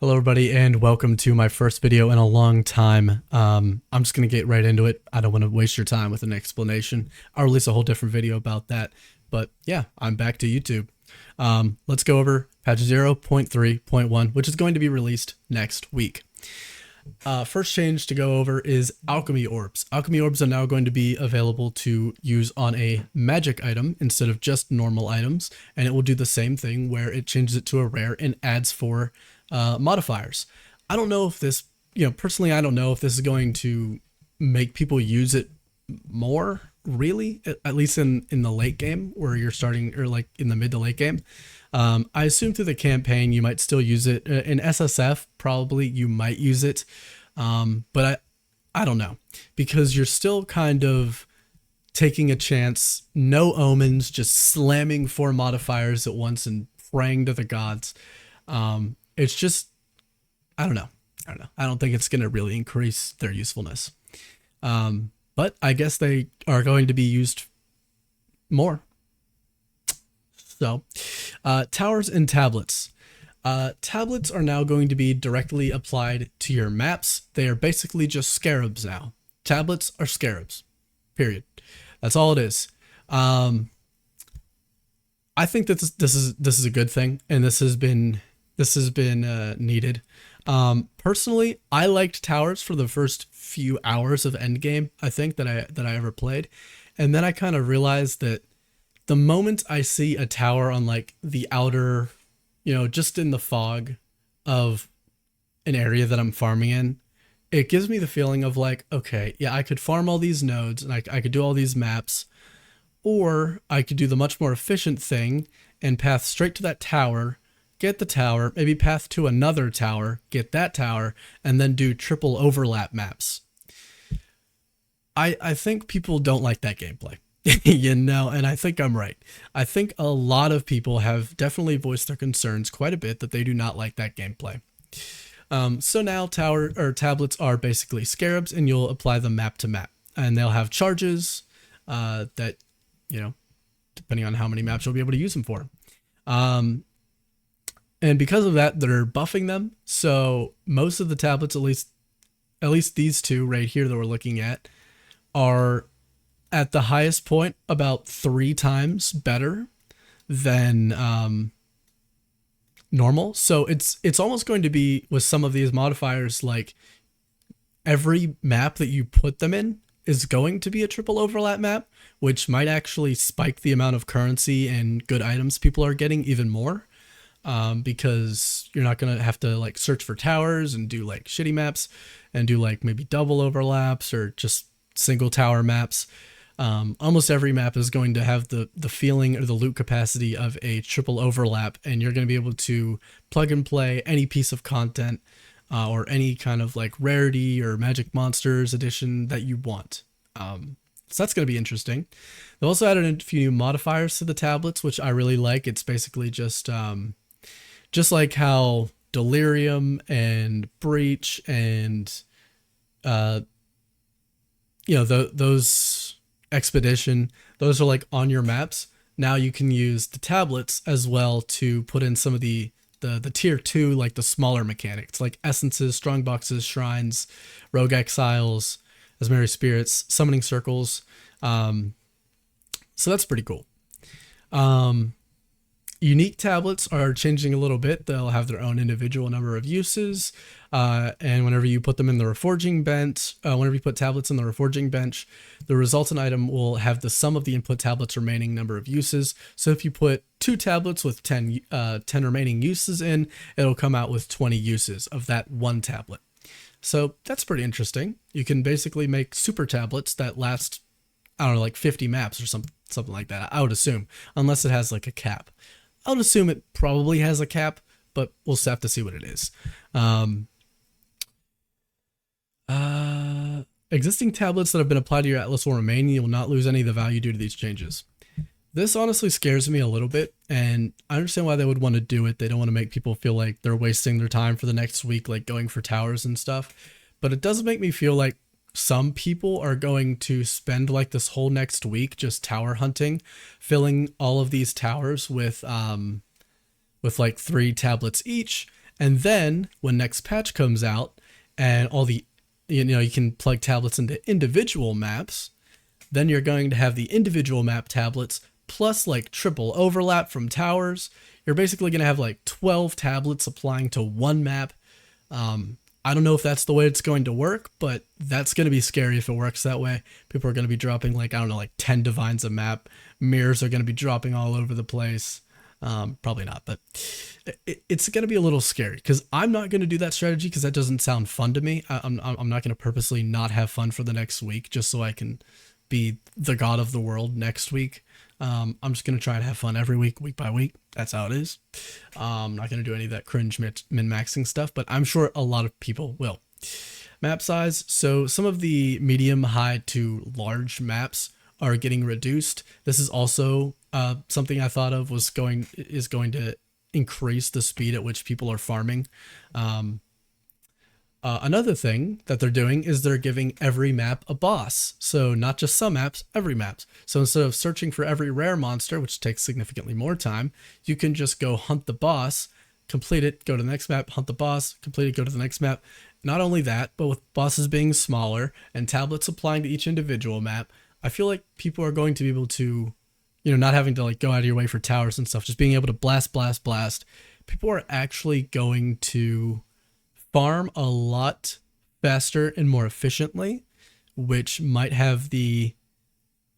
Hello everybody and welcome to my first video in a long time. I'm just going to get right into it. I don't want to waste your time with an explanation. I'll release a whole different video about that. But yeah, I'm back to YouTube. Let's go over patch 0.3.1, which is going to be released next week. First change to go over is alchemy orbs. Alchemy orbs are now going to be available to use on a magic item instead of just normal items, and it will do the same thing where it changes it to a rare and adds 4 modifiers. I don't know if this, personally, I don't know if this is going to make people use it more, really, at least in the late game where you're starting, or like in the mid to late game. I assume through the campaign you might still use it. In SSF, probably you might use it, but I don't know, because you're still kind of taking a chance, no omens, just slamming 4 modifiers at once and praying to the gods. It's just, I don't know. I don't think it's going to really increase their usefulness. But I guess they are going to be used more. So, towers and tablets. Tablets are now going to be directly applied to your maps. They are basically just scarabs now. Tablets are scarabs. Period. That's all it is. I think that this is a good thing, and this has been needed. Personally, I liked towers for the first few hours of Endgame, I think, that I ever played. And then I kind of realized that the moment I see a tower on like the outer, just in the fog of an area that I'm farming in, it gives me the feeling of like, okay, yeah, I could farm all these nodes and I could do all these maps, or I could do the much more efficient thing and path straight to that tower, get the tower, maybe path to another tower, get that tower, and then do triple overlap maps. I think people don't like that gameplay, and I think I'm right. I think a lot of people have definitely voiced their concerns quite a bit that they do not like that gameplay. So now tablets are basically scarabs, and you'll apply them map to map, and they'll have charges that, depending on how many maps you'll be able to use them for. And because of that, they're buffing them. So most of the tablets, at least these two right here that we're looking at, are at the highest point about 3 times better than normal. So it's almost going to be, with some of these modifiers, like every map that you put them in is going to be a triple overlap map, which might actually spike the amount of currency and good items people are getting even more. Because you're not going to have to like search for towers and do like shitty maps and do like maybe double overlaps or just single tower maps. Almost every map is going to have the feeling or the loot capacity of a triple overlap, and you're going to be able to plug and play any piece of content or any kind of like rarity or magic monsters edition that you want. So that's going to be interesting. They also added a few new modifiers to the tablets, which I really like. It's basically just like how Delirium and Breach and those Expedition, those are like on your maps. Now you can use the tablets as well to put in some of the tier 2, like the smaller mechanics, like essences, strong boxes, shrines, rogue exiles, Asmeri spirits, summoning circles. So that's pretty cool. Unique tablets are changing a little bit. They'll have their own individual number of uses. And whenever you put them in the reforging bench, whenever you put tablets in the reforging bench, the resultant item will have the sum of the input tablets' remaining number of uses. So if you put 2 tablets with 10 remaining uses in, it'll come out with 20 uses of that 1 tablet. So that's pretty interesting. You can basically make super tablets that last, I don't know, like 50 maps or something like that, I would assume, unless it has like a cap. I would assume it probably has a cap, but we'll have to see what it is. Existing tablets that have been applied to your atlas will remain. You will not lose any of the value due to these changes. This honestly scares me a little bit, and I understand why they would want to do it. They don't want to make people feel like they're wasting their time for the next week, like going for towers and stuff. But it does make me feel like some people are going to spend like this whole next week just tower hunting, filling all of these towers with like 3 tablets each, And then when next patch comes out and all the, you can plug tablets into individual maps, then you're going to have the individual map tablets plus like triple overlap from towers. You're basically going to have like 12 tablets applying to one map. I don't know if that's the way it's going to work, but that's going to be scary if it works that way. People are going to be dropping like, I don't know, like 10 divines a map. Mirrors are going to be dropping all over the place. Probably not, but it's going to be a little scary because I'm not going to do that strategy because that doesn't sound fun to me. I'm not going to purposely not have fun for the next week just so I can be the god of the world next week. I'm just going to try and have fun every week, week by week. That's how it is. I'm not going to do any of that cringe min-maxing stuff, but I'm sure a lot of people will. Map size. So some of the medium, high to large maps are getting reduced. This is also something I thought of is going to increase the speed at which people are farming. Another thing that they're doing is they're giving every map a boss. So not just some maps, every maps. So instead of searching for every rare monster, which takes significantly more time, you can just go hunt the boss, complete it, go to the next map, hunt the boss, complete it, go to the next map. Not only that, but with bosses being smaller and tablets applying to each individual map, I feel like people are going to be able to, not having to like go out of your way for towers and stuff, just being able to blast. People are actually going to farm a lot faster and more efficiently, which might have the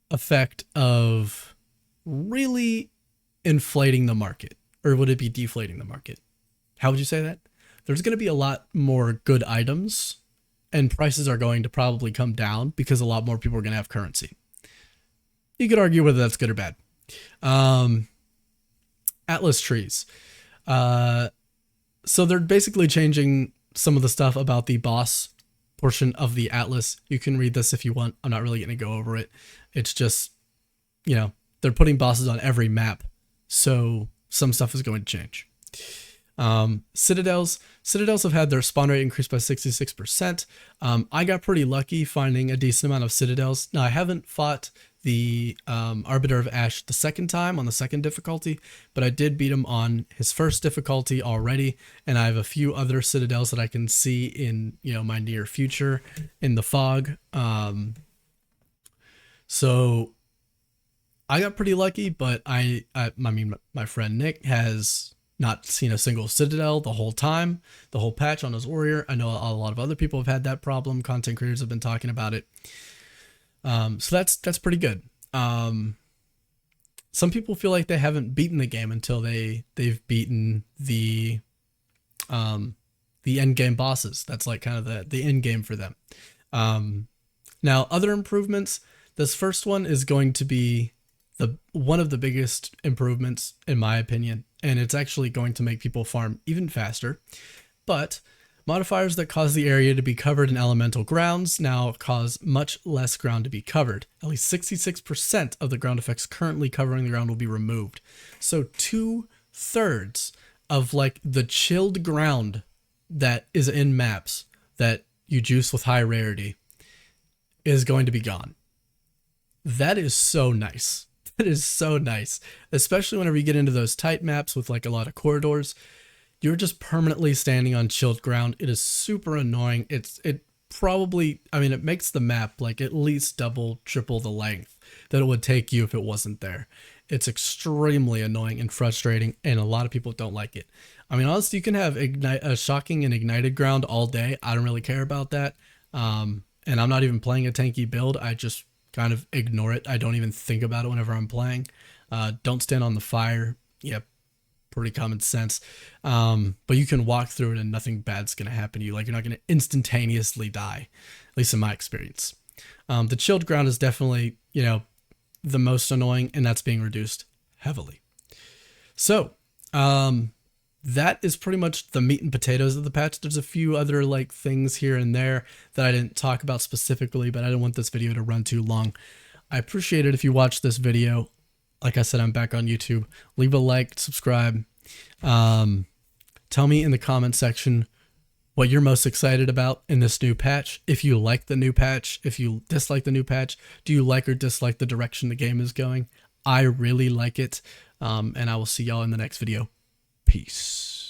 effect of really inflating the market. Or would it be deflating the market? How would you say that? There's going to be a lot more good items and prices are going to probably come down because a lot more people are going to have currency. You could argue whether that's good or bad. Atlas trees. So they're basically changing some of the stuff about the boss portion of the Atlas. You can read this if you want. I'm not really going to go over it. It's just, they're putting bosses on every map. So some stuff is going to change. Citadels have had their spawn rate increased by 66%. I got pretty lucky finding a decent amount of citadels. Now I haven't fought the Arbiter of Ash the second time on the second difficulty, but I did beat him on his first difficulty already, and I have a few other citadels that I can see in my near future in the fog. So I got pretty lucky, but I mean my friend Nick has not seen a single citadel the whole time, the whole patch on his warrior. I know a lot of other people have had that problem. Content creators have been talking about it. So that's pretty good. Some people feel like they haven't beaten the game until they've beaten the end game bosses. That's like kind of the end game for them. Now other improvements, this first one is going to be one of the biggest improvements in my opinion, and it's actually going to make people farm even faster. But modifiers that cause the area to be covered in elemental grounds now cause much less ground to be covered. At least 66% of the ground effects currently covering the ground will be removed. So 2/3 of like the chilled ground that is in maps that you juice with high rarity is going to be gone. That is so nice. That is so nice, especially whenever you get into those tight maps with like a lot of corridors. You're just permanently standing on chilled ground. It is super annoying. It makes the map like at least double, triple the length that it would take you if it wasn't there. It's extremely annoying and frustrating, and a lot of people don't like it. I mean, honestly, you can have shocking and ignited ground all day. I don't really care about that. And I'm not even playing a tanky build. I just kind of ignore it. I don't even think about it whenever I'm playing. Don't stand on the fire. Yep. Pretty common sense. But you can walk through it and nothing bad's going to happen to you. Like, you're not going to instantaneously die, at least in my experience. The chilled ground is definitely, the most annoying, and that's being reduced heavily. So, that is pretty much the meat and potatoes of the patch. There's a few other like things here and there that I didn't talk about specifically, but I didn't want this video to run too long. I appreciate it if you watch this video. Like I said, I'm back on YouTube. Leave a like, subscribe. Tell me in the comment section what you're most excited about in this new patch. If you like the new patch, if you dislike the new patch, do you like or dislike the direction the game is going? I really like it. And I will see y'all in the next video. Peace.